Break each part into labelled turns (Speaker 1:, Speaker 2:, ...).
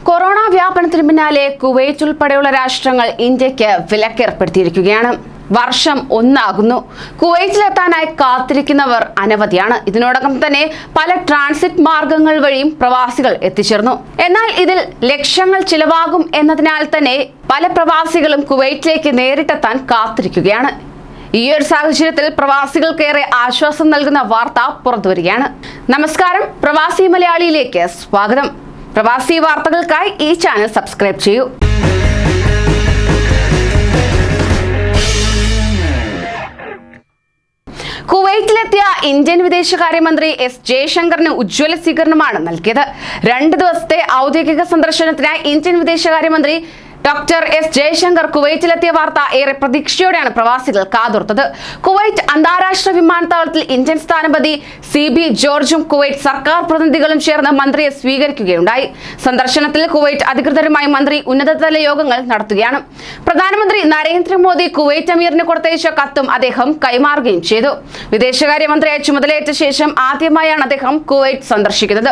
Speaker 1: Corona വ്യാപനത്തിന് പിന്നാലെ Kuwait ഉൾപ്പെടെയുള്ള രാഷ്ട്രങ്ങൾ ഇന്ത്യക്ക് വിലക്കേർപ്പെടുത്തിയിരിക്കുകയാണ്. വർഷം ഒന്നാകുന്നു. കുവൈറ്റിലെത്താനായി കാത്തിരിക്കുന്നവർ അനവധിയാണ്. ഇതിനോടകം തന്നെ പല ട്രാൻസിറ്റ് മാർഗങ്ങൾ വഴിയും പ്രവാസികൾ എത്തിച്ചേർന്നു. എന്നാൽ ഇതിൽ ലക്ഷങ്ങൾ ചിലവാകും എന്നതിനാൽ തന്നെ പല പ്രവാസികളും കുവൈറ്റിലേക്ക് നേരിട്ടെത്താൻ കാത്തിരിക്കുകയാണ്. ഈ ഒരു സാഹചര്യത്തിൽ പ്രവാസികൾക്കേറെ ആശ്വാസം നൽകുന്ന വാർത്ത പുറത്തുവരികയാണ്. നമസ്കാരം, പ്രവാസി മലയാളിയിലേക്ക് സ്വാഗതം. പ്രവാസി വാർത്തകൾക്കായി ഈ ചാനൽ സബ്സ്ക്രൈബ് ചെയ്യൂ. കുവൈറ്റിലെത്തിയ ഇന്ത്യൻ വിദേശകാര്യമന്ത്രി എസ് ജയശങ്കറിന് ഉജ്ജ്വല സ്വീകരണമാണ് നൽകിയത്. 2 ദിവസത്തെ ഔദ്യോഗിക സന്ദർശനത്തിനായി ഇന്ത്യൻ വിദേശകാര്യമന്ത്രി ഡോക്ടർ എസ് ജയശങ്കർ കുവൈറ്റിലെത്തിയ വാർത്ത ഏറെ പ്രതീക്ഷയോടെയാണ് പ്രവാസികൾ കാതോർത്തത്. കുവൈറ്റ് അന്താരാഷ്ട്ര വിമാനത്താവളത്തിൽ ഇന്ത്യൻ സ്ഥാനപതി CB ജോർജും കുവൈറ്റ് സർക്കാർ പ്രതിനിധികളും ചേർന്ന് മന്ത്രിയെ സ്വീകരിക്കുകയുണ്ടായി. സന്ദർശനത്തിൽ കുവൈറ്റ് അധികൃതരുമായി മന്ത്രി ഉന്നതതല യോഗങ്ങൾ നടത്തുകയാണ്. പ്രധാനമന്ത്രി നരേന്ദ്രമോദി കുവൈറ്റ് അമീറിന് കൊടുത്തയച്ച കത്തും അദ്ദേഹം കൈമാറുകയും ചെയ്തു. വിദേശകാര്യമന്ത്രിയായി ചുമതലയേറ്റ ശേഷം ആദ്യമായാണ് അദ്ദേഹം കുവൈറ്റ് സന്ദർശിക്കുന്നത്.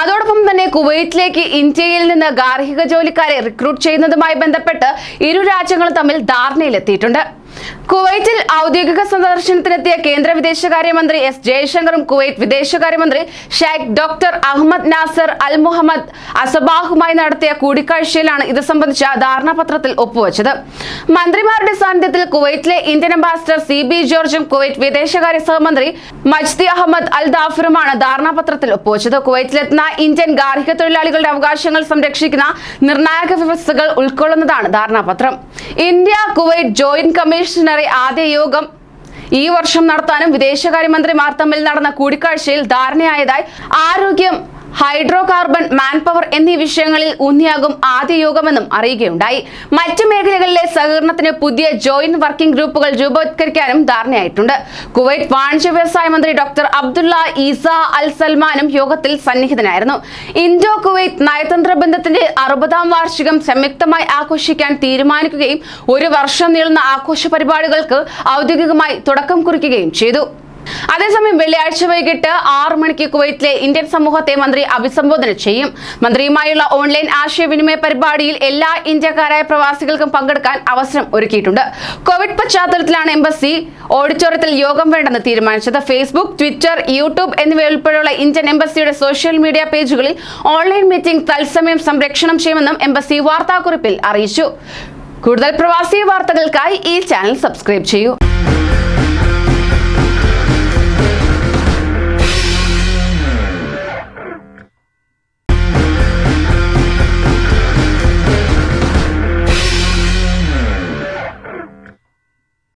Speaker 1: അതോടൊപ്പം തന്നെ കുവൈറ്റിലേക്ക് ഇന്ത്യയിൽ നിന്ന് ഗാർഹിക ജോലിക്കാരെ റിക്രൂട്ട് ചെയ്യുന്നതുമായി ബന്ധപ്പെട്ട് ഇരു രാജ്യങ്ങളും തമ്മിൽ ധാരണയിലെത്തിയിട്ടുണ്ട്. കുവൈറ്റിൽ ഔദ്യോഗിക സന്ദർശനത്തിനെത്തിയ കേന്ദ്ര വിദേശകാര്യമന്ത്രി എസ് ജയശങ്കറും കുവൈറ്റ് വിദേശകാര്യമന്ത്രി ഷെയ്ഖ് ഡോക്ടർ അഹമ്മദ് നാസർ അൽ മുഹമ്മദ് അസബാഹുമായി നടത്തിയ കൂടിക്കാഴ്ചയിലാണ് ഇത് സംബന്ധിച്ച ധാരണാപത്രത്തിൽ ഒപ്പുവെച്ചത്. മന്ത്രിമാരുടെ സാന്നിധ്യത്തിൽ കുവൈറ്റിലെ ഇന്ത്യൻ അംബാസിഡർ CB ജോർജും കുവൈറ്റ് വിദേശകാര്യ സഹമന്ത്രി മജ്ദി അഹമ്മദ് അൽ ദാഫിറുമാണ് ധാരണാപത്രത്തിൽ ഒപ്പുവെച്ചത്. കുവൈറ്റിലെത്തുന്ന ഇന്ത്യൻ ഗാർഹിക തൊഴിലാളികളുടെ അവകാശങ്ങൾ സംരക്ഷിക്കുന്ന നിർണായക വ്യവസ്ഥകൾ ഉൾക്കൊള്ളുന്നതാണ് ധാരണാപത്രം. ഇന്ത്യ കുവൈറ്റ് ജോയിന്റ് കമ്മീഷണറി ആദ്യ യോഗം ഈ വർഷം നടത്താനും വിദേശകാര്യമന്ത്രിമാർ തമ്മിൽ നടന്ന കൂടിക്കാഴ്ചയിൽ ധാരണയായതായി ആരോഗ്യം, ഹൈഡ്രോ കാർബൺ, മാൻപവർ എന്നീ വിഷയങ്ങളിൽ ഊന്നിയാകും ആദ്യ യോഗമെന്നും അറിയുകയുണ്ടായി. മറ്റു മേഖലകളിലെ സഹകരണത്തിന് പുതിയ ജോയിന്റ് വർക്കിംഗ് ഗ്രൂപ്പുകൾ രൂപവത്കരിക്കാനും ധാരണയായിട്ടുണ്ട്. കുവൈറ്റ് വാണിജ്യ വ്യവസായ മന്ത്രി ഡോക്ടർ അബ്ദുള്ള ഈസ അൽ സൽമാനും യോഗത്തിൽ സന്നിഹിതനായിരുന്നു. ഇന്തോ കുവൈറ്റ് നയതന്ത്ര ബന്ധത്തിന്റെ 60ാം വാർഷികം സംയുക്തമായി ആഘോഷിക്കാൻ തീരുമാനിക്കുകയും 1 വർഷം നീളുന്ന ആഘോഷ പരിപാടികൾക്ക് ഔദ്യോഗികമായി തുടക്കം കുറിക്കുകയും ചെയ്തു. അതേസമയം വെള്ളിയാഴ്ച വൈകിട്ട് 6 മണിക്ക് കുവൈറ്റിലെ ഇന്ത്യൻ സമൂഹത്തെ മന്ത്രി അഭിസംബോധന ചെയ്യും. മന്ത്രിയുമായുള്ള ഓൺലൈൻ ആശയവിനിമയ പരിപാടിയിൽ എല്ലാ ഇന്ത്യക്കാരായ പ്രവാസികൾക്കും പങ്കെടുക്കാൻ അവസരം ഒരുക്കിയിട്ടുണ്ട്. കോവിഡ് പശ്ചാത്തലത്തിലാണ് എംബസി ഓഡിറ്റോറിയത്തിൽ യോഗം വേണ്ടെന്ന് തീരുമാനിച്ചത്. ഫേസ്ബുക്ക്, ട്വിറ്റർ, യൂട്യൂബ് എന്നിവയുൾപ്പെടെയുള്ള ഇന്ത്യൻ എംബസിയുടെ സോഷ്യൽ മീഡിയ പേജുകളിൽ ഓൺലൈൻ മീറ്റിംഗ് തത്സമയം സംപ്രേഷണം ചെയ്യുമെന്നും എംബസി വാർത്താക്കുറിപ്പിൽ അറിയിച്ചു. കൂടുതൽ പ്രവാസി വാർത്തകൾക്കായി ഈ ചാനൽ സബ്സ്ക്രൈബ് ചെയ്യൂ.